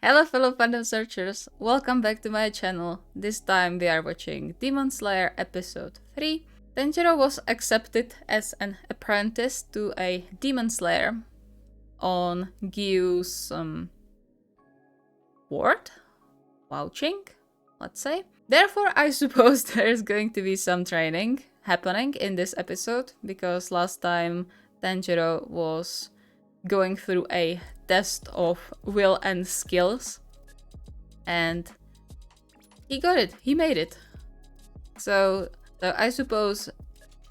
Hello fellow fandom searchers, welcome back to my channel. This time we are watching Demon Slayer episode 3. Tanjiro was accepted as an apprentice to a Demon Slayer on Gyu's ward? Vouching, let's say. Therefore, I suppose there's going to be some training happening in this episode, because last time Tanjiro was going through a test of will and skills, and he got it, he made it. So I suppose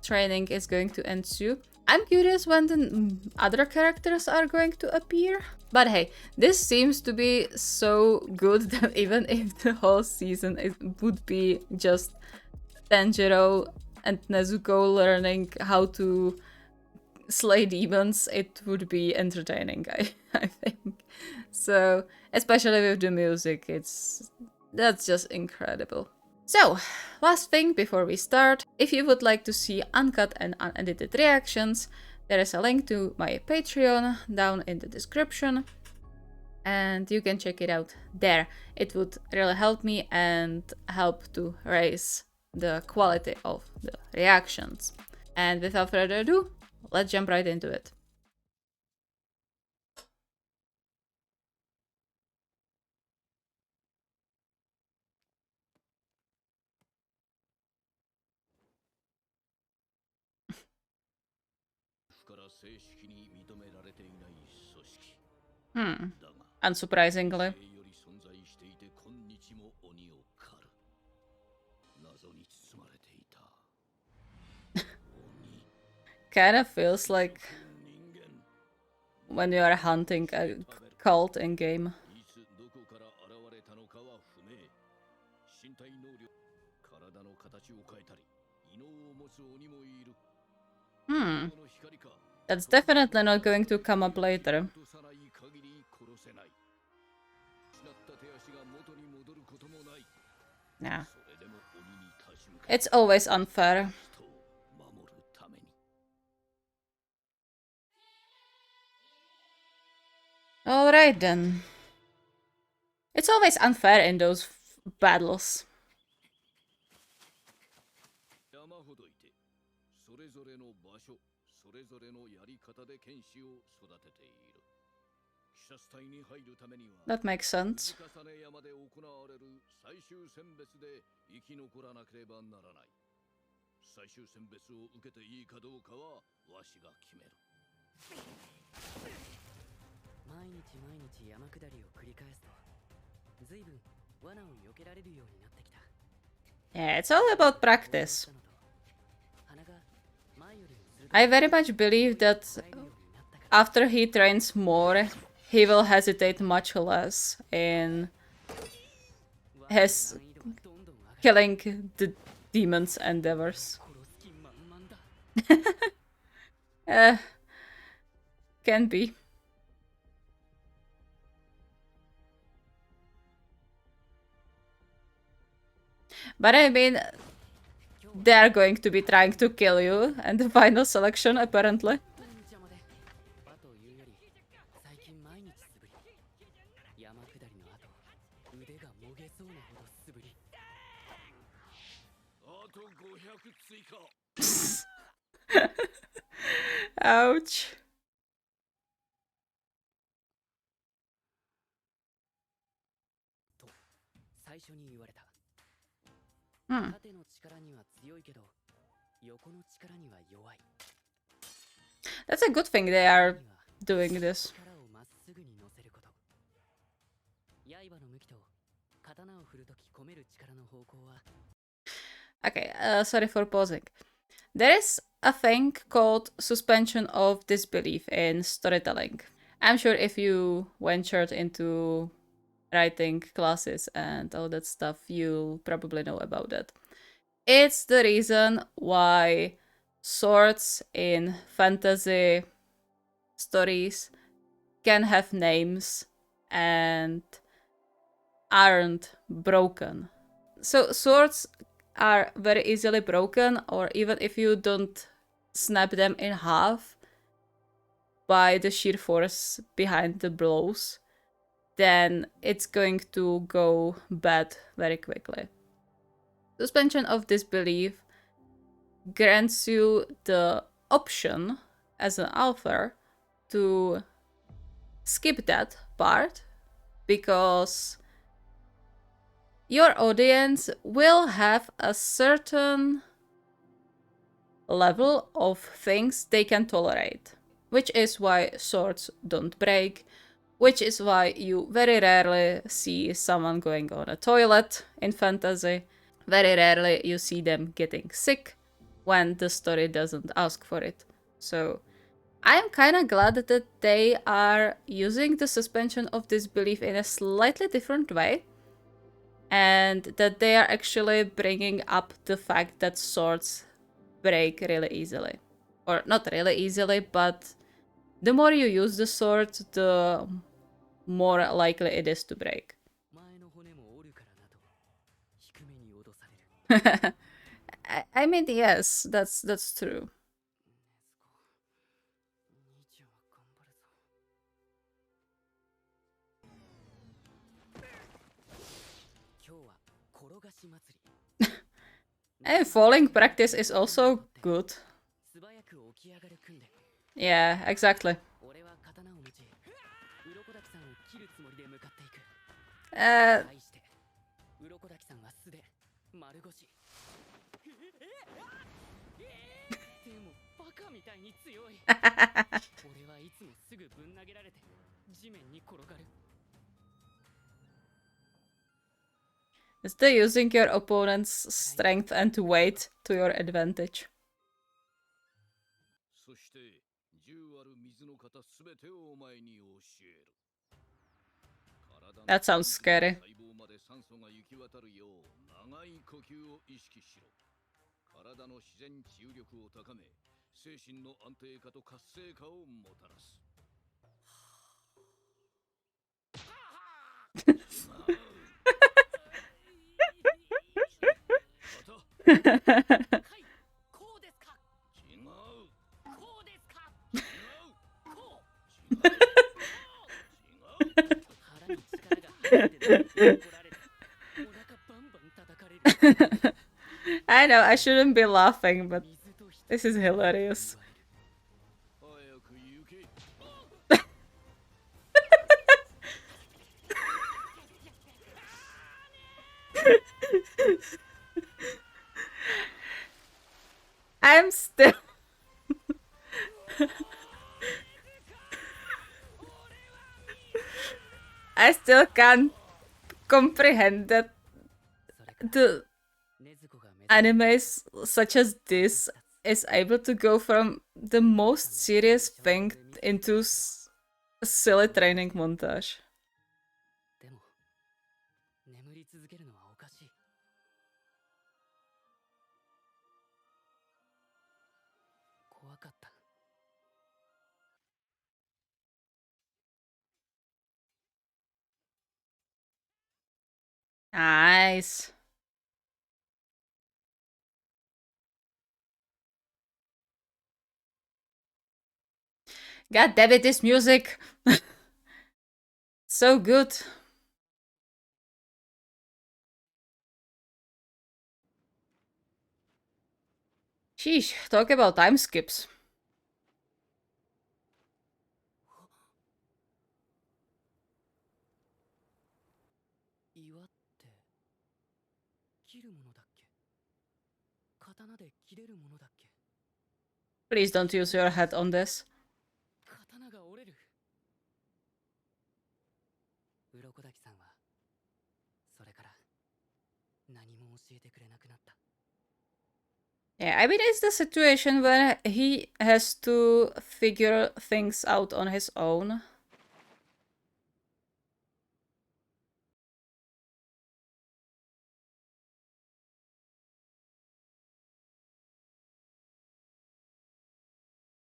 training is going to ensue. I'm curious when the other characters are going to appear. But hey, this seems to be so good that even if the whole season would be just Tanjiro and Nezuko learning how to slay demons, it would be entertaining, I think. So, especially with the music, that's just incredible. So, last thing before we start, if you would like to see uncut and unedited reactions, there is a link to my Patreon down in the description, and you can check it out there. It would really help me and help to raise the quality of the reactions. And without further ado, let's jump right into it. Unsurprisingly. Kind of feels like when you are hunting a cult in game. That's definitely not going to come up later. Yeah. It's always unfair. Alright then. It's always unfair in those battles. That makes sense. Yeah, it's all about practice. I very much believe that after he trains more, he will hesitate much less in his killing the demons endeavors. Can be. But I mean, they are going to be trying to kill you, and the final selection, apparently. Ouch. That's a good thing they are doing this. Okay, sorry for pausing. There is a thing called suspension of disbelief in storytelling. I'm sure if you ventured into writing classes and all that stuff, you'll probably know about that. It's the reason why swords in fantasy stories can have names and aren't broken. So swords are very easily broken, or even if you don't snap them in half by the sheer force behind the blows, then it's going to go bad very quickly. Suspension of disbelief grants you the option as an author to skip that part because your audience will have a certain level of things they can tolerate, which is why swords don't break, which is why you very rarely see someone going on a toilet in fantasy. Very rarely you see them getting sick when the story doesn't ask for it. So I'm kind of glad that they are using the suspension of disbelief in a slightly different way, and that they are actually bringing up the fact that swords break really easily. Or not really easily, but the more you use the sword, the more likely it is to break. I mean, yes, that's true. And falling practice is also good. Yeah, exactly. Uh, Still using your opponent's strength and weight to your advantage. That sounds scary. 体の自然治癒力を高め、精神の安定化と活性化をもたらす。I know, I shouldn't be laughing, but this is hilarious. I'm still... I still can't comprehend that the animes such as this is able to go from the most serious thing into a silly training montage. Nice. God damn it, this music! So good. Sheesh, talk about time skips. Please don't use your head on this. Yeah, I mean, it's the situation where he has to figure things out on his own.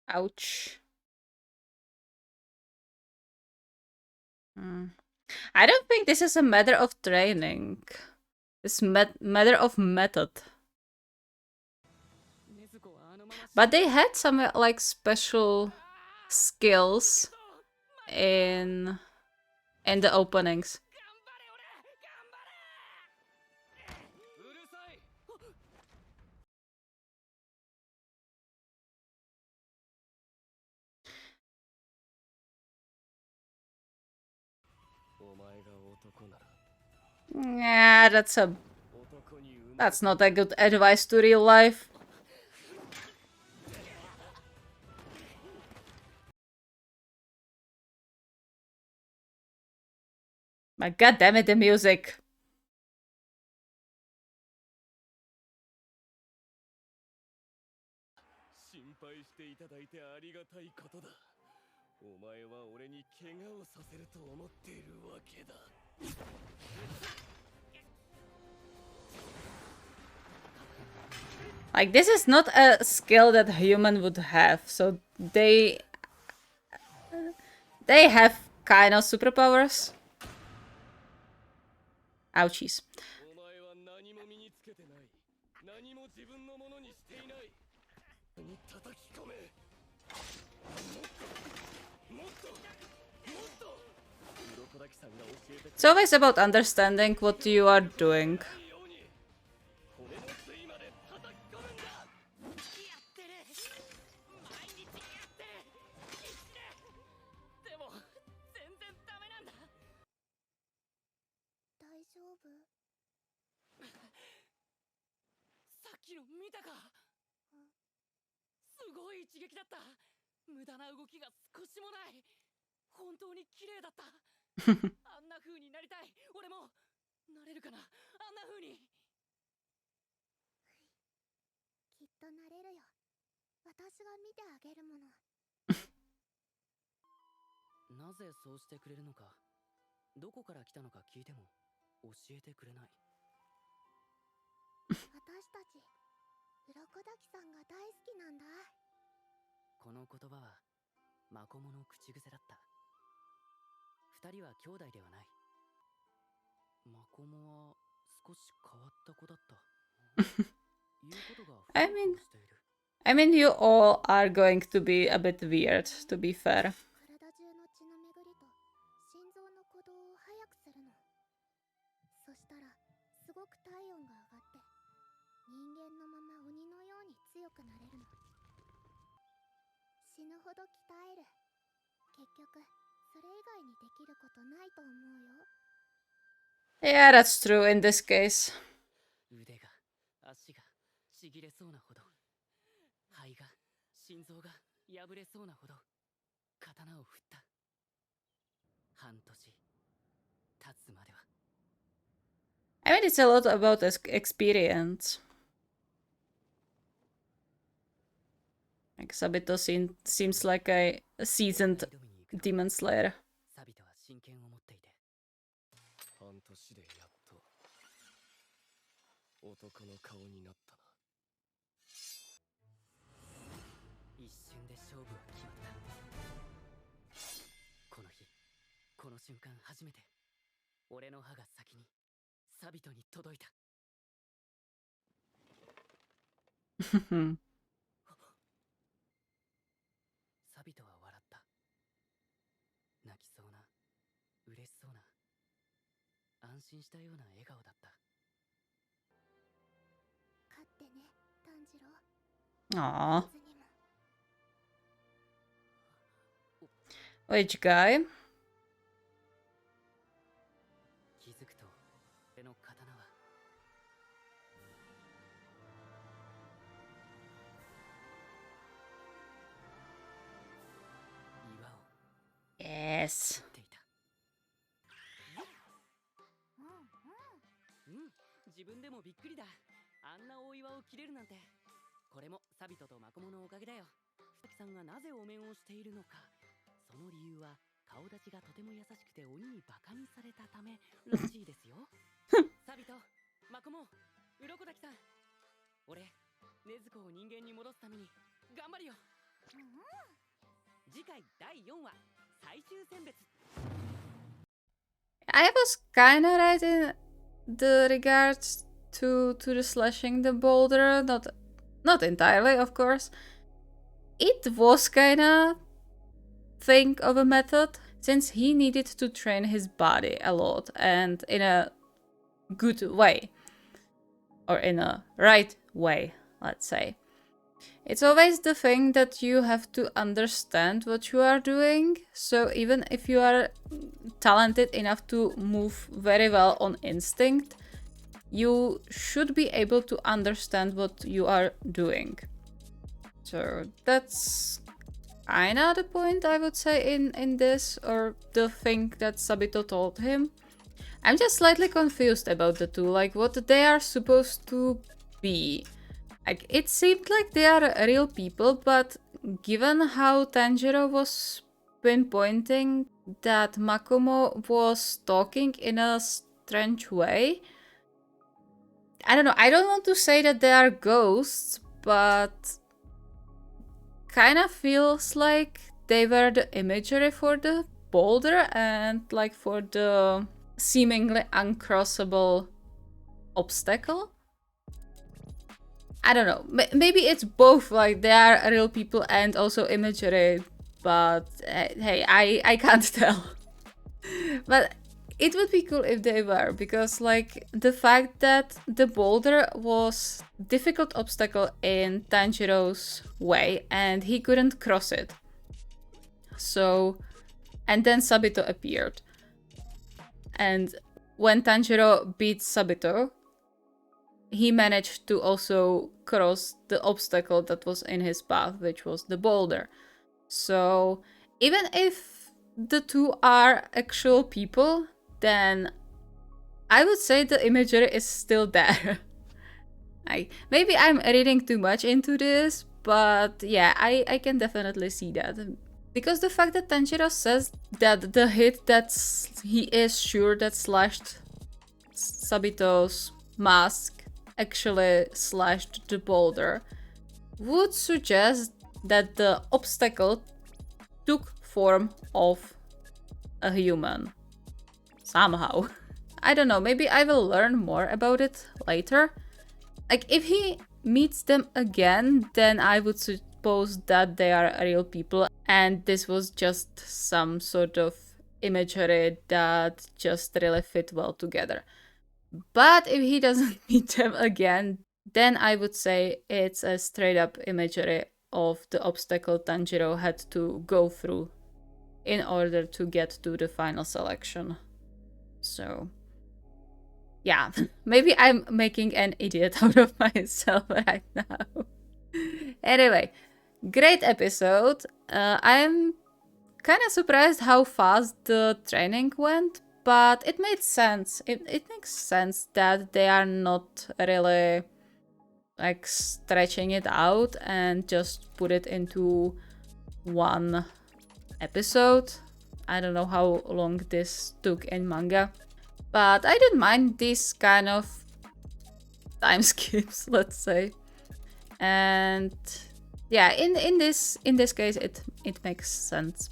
Ouch. Hmm. I don't think this is a matter of training. It's matter of method. But they had some like special skills in in the openings. Yeah, that's not a good advice to real life. My god damn it, the music. 心配していただいてありがたいことだ。お前は俺に怪我をさせると思っているわけだ。Like, this is not a skill that a human would have, so they have kind of superpowers. Ouchies. お前は何も身につけてない。何も自分のものにしていない。に叩き込め。もっと。鱗滝さんが教えて It's always about understanding what you are doing. ように。骨の髄まで叩き込むんだ。やってる。毎日やってる。でも全然ダメなんだ。大丈夫？さっきの見たか？すごい一撃だった。無駄な動きが少しもない。本当に綺麗だった。あんな風になりたい。俺もなれるかな。あんな風に。きっとなれるよ。私が見てあげるもの。なぜそうしてくれるのか、どこから来たのか聞いても教えてくれない。私たち鱗滝さんが大好きなんだ。この言葉はマコモの口癖だった。二人は兄弟ではない。マコモは少し変わった子だった。言うことが I mean, you all are going to be a bit weird, to be fair. 体中の血の巡りと心臓の鼓動を速くするの。そしたらすごく体温が上がって人間のまま鬼のように強くなれるの。死ぬほど鍛える。結局それ以外にできることないと思うよ。 Yeah, that's true in this case. 腕が足がちぎれそうなほど、肺が心臓が破れそうなほど刀を振った。半年経つまでは。I mean, it's a lot about experience. Like, SABITO seems like a seasoned demon slayer. サビトは真剣を持っていて、半年でやっと男の顔になったな。一瞬で勝負は決まった。この日、この瞬間初めて俺の歯が先にサビトに届いた。サビトは笑った。泣きそうな、嬉しそうな、安心したような笑顔だった。勝ってね、炭治郎。 Aww. 別にも Which guy? 気づくと俺の刀は岩を Yes. 切っていた。自分でもびっくりだ。あんな大岩を切れるなんて。これもサビトとマコモのおかげだよ。ふたきさんがなぜお面をしているのか、その理由は顔立ちがとても優しくて鬼にバカにされたためらしいですよ。サビト、マコモ、鱗滝さん、俺禰豆子を人間に戻すために頑張るよ。次回第4話最終選別。 I was kinda right in the regards to the slashing the boulder. Not entirely, of course. It was kinda think of a method, since he needed to train his body a lot and in a good way, or in a right way, let's say. It's always the thing that you have to understand what you are doing. So even if you are talented enough to move very well on instinct, you should be able to understand what you are doing. So that's kinda the point, I would say, in this, or the thing that Sabito told him. I'm just slightly confused about the two, like what they are supposed to be. Like, it seemed like they are real people, but given how Tanjiro was pinpointing that Makomo was talking in a strange way, I don't know, I don't want to say that they are ghosts, but kind of feels like they were the imagery for the boulder and like for the seemingly uncrossable obstacle. I don't know, maybe it's both, like they are real people and also imagery, but hey, I can't tell. But it would be cool if they were, because like the fact that the boulder was difficult obstacle in Tanjiro's way and he couldn't cross it. So, and then Sabito appeared. And when Tanjiro beat Sabito, he managed to also cross the obstacle that was in his path, which was the boulder. So even if the two are actual people, then I would say the imagery is still there. Maybe I'm reading too much into this, but yeah, I can definitely see that. Because the fact that Tanjiro says that the hit that he is sure that slashed Sabito's mask actually slashed the boulder would suggest that the obstacle took form of a human. Somehow. I don't know, maybe I will learn more about it later. Like, if he meets them again, then I would suppose that they are real people and this was just some sort of imagery that just really fit well together. But if he doesn't meet them again, then I would say it's a straight up imagery of the obstacle Tanjiro had to go through in order to get to the final selection. So, yeah, maybe I'm making an idiot out of myself right now. Anyway, great episode. I'm kind of surprised how fast the training went, but it made sense. It makes sense that they are not really like stretching it out and just put it into one episode. I don't know how long this took in manga, but I didn't mind these kind of time skips, let's say. And yeah, in this case it makes sense.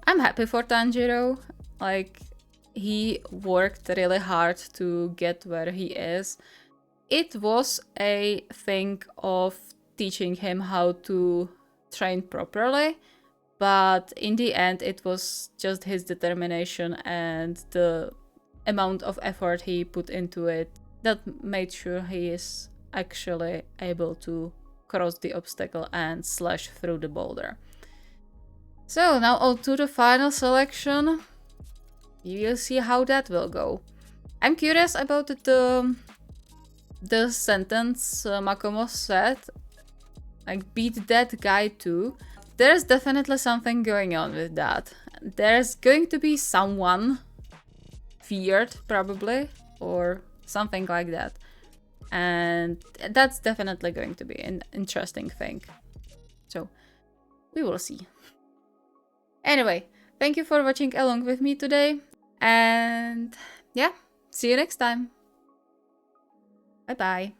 I'm happy for Tanjiro. Like, he worked really hard to get where he is. It was a thing of teaching him how to train properly, but in the end it was just his determination and the amount of effort he put into it that made sure he is actually able to cross the obstacle and slash through the boulder. So now on to the final selection. You will see how that will go. I'm curious about the sentence Makomo said, like, beat that guy too. There's definitely something going on with that. There's going to be someone feared, probably, or something like that. And that's definitely going to be an interesting thing. So, we will see. Anyway, thank you for watching along with me today. And yeah, see you next time. Bye bye.